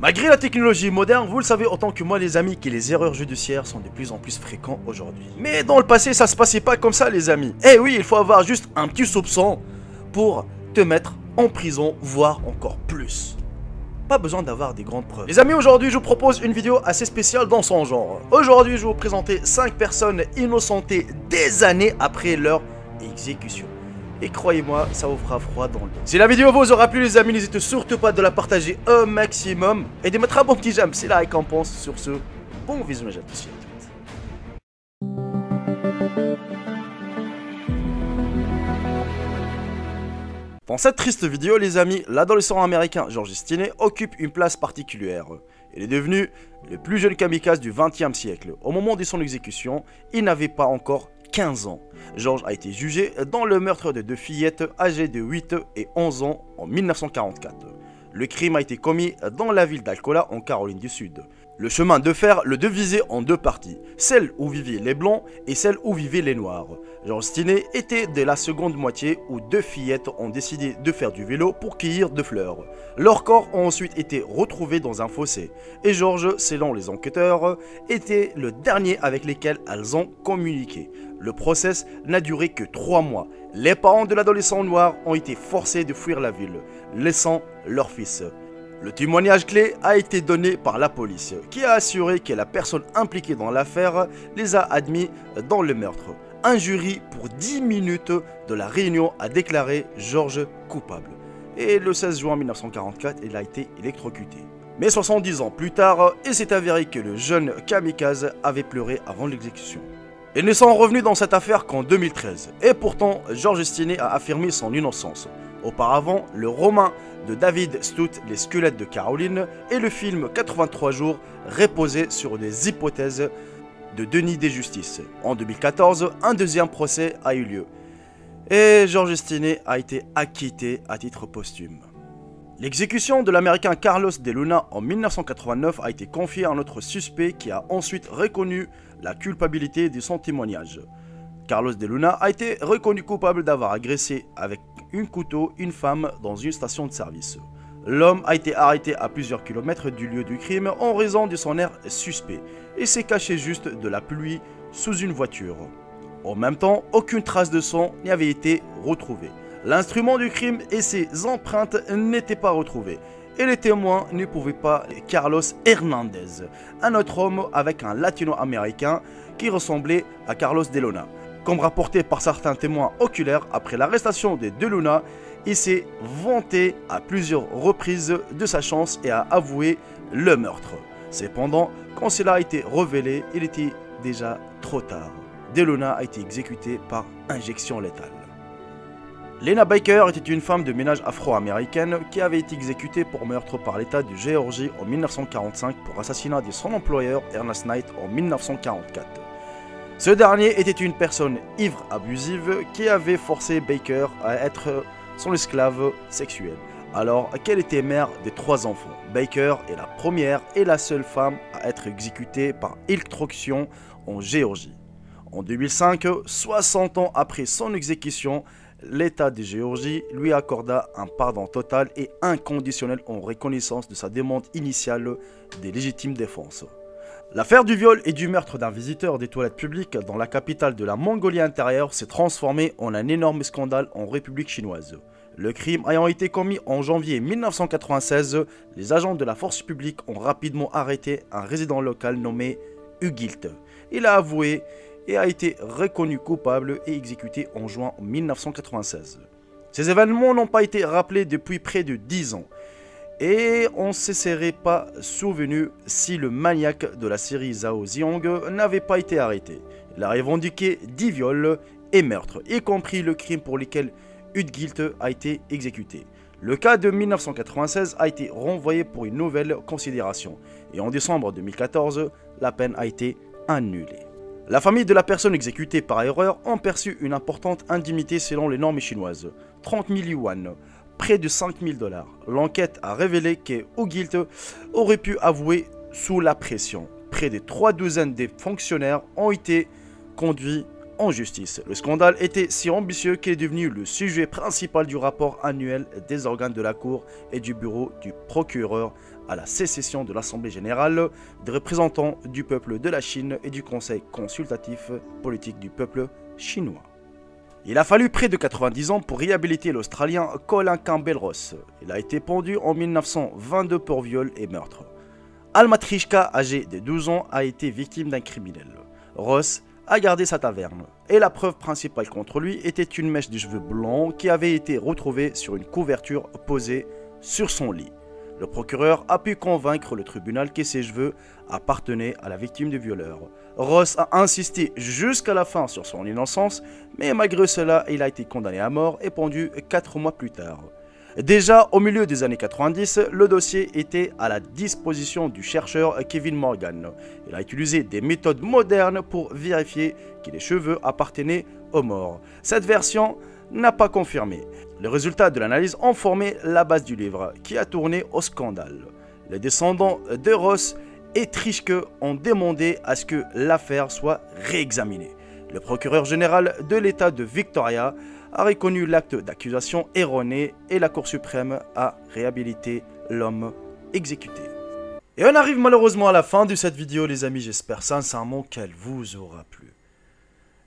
Malgré la technologie moderne, vous le savez autant que moi les amis, que les erreurs judiciaires sont de plus en plus fréquentes aujourd'hui. Mais dans le passé, ça se passait pas comme ça les amis. Eh oui, il faut avoir juste un petit soupçon pour te mettre en prison, voire encore plus. Pas besoin d'avoir des grandes preuves. Les amis, aujourd'hui je vous propose une vidéo assez spéciale dans son genre. Aujourd'hui je vais vous présenter 5 personnes innocentées des années après leur exécution. Et croyez-moi, ça vous fera froid dans le dos. Si la vidéo vous aura plu les amis, n'hésitez surtout pas de la partager un maximum. Et de mettre un bon petit j'aime, c'est la récompense. Sur ce, bon visionnage à tous et à toutes. Dans cette triste vidéo les amis, l'adolescent américain George Stinney occupe une place particulière. Il est devenu le plus jeune kamikaze du XXe siècle. Au moment de son exécution, il n'avait pas encore 15 ans. George a été jugé dans le meurtre de 2 fillettes âgées de 8 et 11 ans en 1944. Le crime a été commis dans la ville d'Alcola en Caroline du Sud. Le chemin de fer le divisait en 2 parties, celle où vivaient les blancs et celle où vivaient les noirs. George Stinney était de la seconde moitié où 2 fillettes ont décidé de faire du vélo pour cueillir de fleurs. Leurs corps ont ensuite été retrouvés dans un fossé et George, selon les enquêteurs, était le dernier avec lequel elles ont communiqué. Le procès n'a duré que 3 mois. Les parents de l'adolescent noir ont été forcés de fuir la ville, laissant leur fils. Le témoignage clé a été donné par la police, qui a assuré que la personne impliquée dans l'affaire les a admis dans le meurtre. Un jury pour 10 minutes de la réunion a déclaré George coupable. Et le 16 juin 1944, il a été électrocuté. Mais 70 ans plus tard, il s'est avéré que le jeune kamikaze avait pleuré avant l'exécution. Ils ne sont revenus dans cette affaire qu'en 2013, et pourtant George Stinney a affirmé son innocence. Auparavant, le roman de David Stout, Les squelettes de Caroline, et le film 83 jours reposaient sur des hypothèses de déni de justice. En 2014, un deuxième procès a eu lieu, et George Stinney a été acquitté à titre posthume. L'exécution de l'américain Carlos de Luna en 1989 a été confiée à un autre suspect qui a ensuite reconnu la culpabilité de son témoignage. Carlos de Luna a été reconnu coupable d'avoir agressé avec un couteau une femme dans une station de service. L'homme a été arrêté à plusieurs kilomètres du lieu du crime en raison de son air suspect et s'est caché juste de la pluie sous une voiture. En même temps, aucune trace de sang n'y avait été retrouvée. L'instrument du crime et ses empreintes n'étaient pas retrouvés. Et les témoins ne pouvaient pas Carlos Hernandez, un autre homme avec un latino-américain qui ressemblait à Carlos de Luna. Comme rapporté par certains témoins oculaires, après l'arrestation de De Luna, il s'est vanté à plusieurs reprises de sa chance et a avoué le meurtre. Cependant, quand cela a été révélé, il était déjà trop tard. De Luna a été exécuté par injection létale. Lena Baker était une femme de ménage afro-américaine qui avait été exécutée pour meurtre par l'État de Géorgie en 1945 pour assassinat de son employeur Ernest Knight en 1944. Ce dernier était une personne ivre abusive qui avait forcé Baker à être son esclave sexuel, alors qu'elle était mère de 3 enfants. Baker est la première et la seule femme à être exécutée par électrocution en Géorgie. En 2005, 60 ans après son exécution, l'État de Géorgie lui accorda un pardon total et inconditionnel en reconnaissance de sa demande initiale de légitime défense. L'affaire du viol et du meurtre d'un visiteur des toilettes publiques dans la capitale de la Mongolie intérieure s'est transformée en un énorme scandale en République chinoise. Le crime ayant été commis en janvier 1996, les agents de la force publique ont rapidement arrêté un résident local nommé Ugilt. Il a avoué et a été reconnu coupable et exécuté en juin 1996. Ces événements n'ont pas été rappelés depuis près de 10 ans. Et on ne se serait pas souvenu si le maniaque de la série Zhao Ziong n'avait pas été arrêté. Il a revendiqué 10 viols et meurtres, y compris le crime pour lequel Udgilt a été exécuté. Le cas de 1996 a été renvoyé pour une nouvelle considération. Et en décembre 2014, la peine a été annulée. La famille de la personne exécutée par erreur a perçu une importante indemnité selon les normes chinoises, 30 000 yuan, près de 5 000 $. L'enquête a révélé que Ugilt aurait pu avouer sous la pression. Près de 3 douzaines de fonctionnaires ont été conduits en justice. Le scandale était si ambitieux qu'il est devenu le sujet principal du rapport annuel des organes de la Cour et du bureau du procureur à la sécession de l'Assemblée générale des représentants du peuple de la Chine et du Conseil consultatif politique du peuple chinois. Il a fallu près de 90 ans pour réhabiliter l'Australien Colin Campbell Ross. Il a été pendu en 1922 pour viol et meurtre. Almatrishka, âgé de 12 ans, a été victime d'un criminel. Ross a gardé sa taverne, et la preuve principale contre lui était une mèche de cheveux blancs qui avait été retrouvée sur une couverture posée sur son lit. Le procureur a pu convaincre le tribunal que ces cheveux appartenaient à la victime du violeur. Ross a insisté jusqu'à la fin sur son innocence, mais malgré cela, il a été condamné à mort et pendu 4 mois plus tard. Déjà au milieu des années 90, le dossier était à la disposition du chercheur Kevin Morgan. Il a utilisé des méthodes modernes pour vérifier que les cheveux appartenaient aux morts. Cette version n'a pas confirmé. Les résultats de l'analyse ont formé la base du livre, qui a tourné au scandale. Les descendants de Ross et Trishke ont demandé à ce que l'affaire soit réexaminée. Le procureur général de l'État de Victoria a reconnu l'acte d'accusation erroné et la Cour suprême a réhabilité l'homme exécuté. Et on arrive malheureusement à la fin de cette vidéo les amis, j'espère sincèrement qu'elle vous aura plu.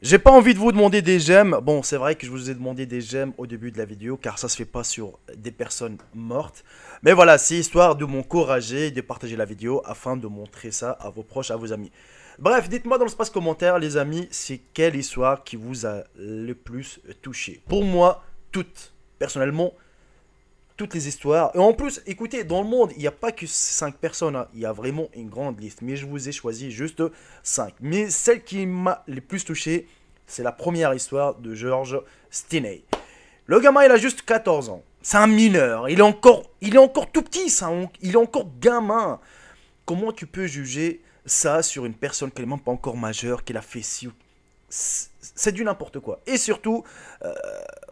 J'ai pas envie de vous demander des j'aime, bon c'est vrai que je vous ai demandé des j'aime au début de la vidéo car ça se fait pas sur des personnes mortes. Mais voilà, c'est histoire de m'encourager et de partager la vidéo afin de montrer ça à vos proches, à vos amis. Bref, dites-moi dans l'espace commentaire les amis, c'est quelle histoire qui vous a le plus touché. Pour moi, toutes, personnellement, toutes les histoires. Et en plus, écoutez, dans le monde, il n'y a pas que 5 personnes, hein. Il y a vraiment une grande liste. Mais je vous ai choisi juste 5. Mais celle qui m'a le plus touché, c'est la première histoire de George Stinney. Le gamin, il a juste 14 ans. C'est un mineur. Il est encore tout petit, ça. Il est encore gamin. Comment tu peux juger ça sur une personne qui n'est même pas encore majeure, qui l'a fait si... C'est du n'importe quoi. Et surtout,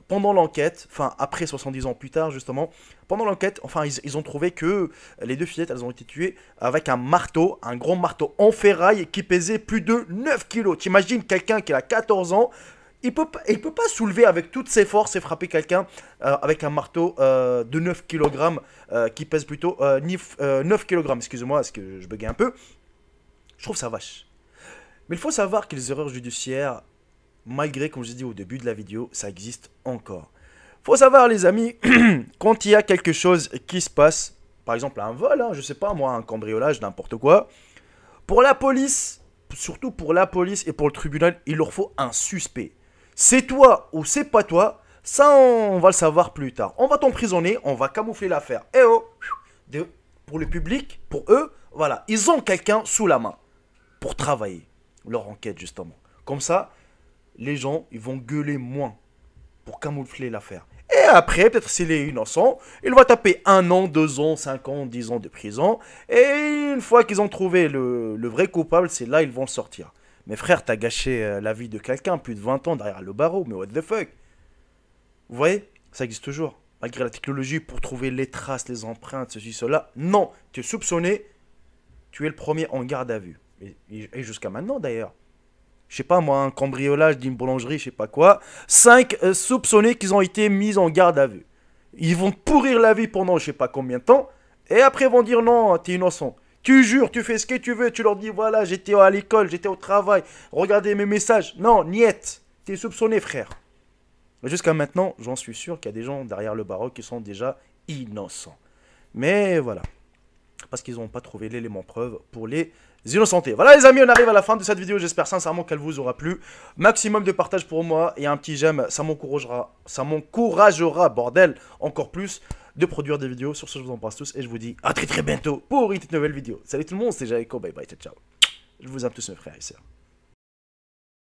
pendant l'enquête, enfin après 70 ans plus tard justement, pendant l'enquête, enfin ils ont trouvé que les deux fillettes, elles ont été tuées avec un marteau, un grand marteau en ferraille qui pesait plus de 9 kilos. T'imagines quelqu'un qui a 14 ans, il peut pas soulever avec toutes ses forces et frapper quelqu'un avec un marteau de 9 kg qui pèse plutôt 9 kg, excusez-moi, parce que je buguais un peu. Je trouve ça vache. Mais il faut savoir que les erreurs judiciaires, malgré, comme je dis au début de la vidéo, ça existe encore. Il faut savoir, les amis, quand il y a quelque chose qui se passe, par exemple un vol, hein, je sais pas moi, un cambriolage, n'importe quoi, pour la police, surtout pour la police et pour le tribunal, il leur faut un suspect. C'est toi ou c'est pas toi, ça on va le savoir plus tard. On va t'emprisonner, on va camoufler l'affaire. Et oh, pour le public, pour eux, voilà, ils ont quelqu'un sous la main pour travailler leur enquête justement. Comme ça, les gens, ils vont gueuler moins pour camoufler l'affaire. Et après, peut-être s'il est innocent, il va taper 1 an, 2 ans, 5 ans, 10 ans de prison. Et une fois qu'ils ont trouvé le vrai coupable, c'est là ils vont sortir. Mais frère, t'as gâché la vie de quelqu'un, plus de 20 ans derrière le barreau, mais what the fuck? Vous voyez, ça existe toujours. Malgré la technologie pour trouver les traces, les empreintes, ceci, cela. Non, tu es soupçonné, tu es le premier en garde à vue. Et jusqu'à maintenant d'ailleurs. Je sais pas moi, un cambriolage d'une boulangerie, je sais pas quoi. 5 soupçonnés qui ont été mis en garde à vue. Ils vont pourrir la vie pendant je sais pas combien de temps. Et après ils vont dire non, t'es innocent. Tu jures, tu fais ce que tu veux. Tu leur dis voilà, j'étais à l'école, j'étais au travail. Regardez mes messages. Non, niet. T'es soupçonné frère. Jusqu'à maintenant, j'en suis sûr qu'il y a des gens derrière le barreau qui sont déjà innocents. Mais voilà. Parce qu'ils n'ont pas trouvé l'élément preuve pour les innocentés. Voilà les amis, on arrive à la fin de cette vidéo. J'espère sincèrement qu'elle vous aura plu. Maximum de partage pour moi et un petit j'aime. Ça m'encouragera, bordel, encore plus de produire des vidéos. Sur ce, je vous embrasse tous et je vous dis à très bientôt pour une toute nouvelle vidéo. Salut tout le monde, c'était Jaiko. Bye bye, ciao. Je vous aime tous mes frères et sœurs.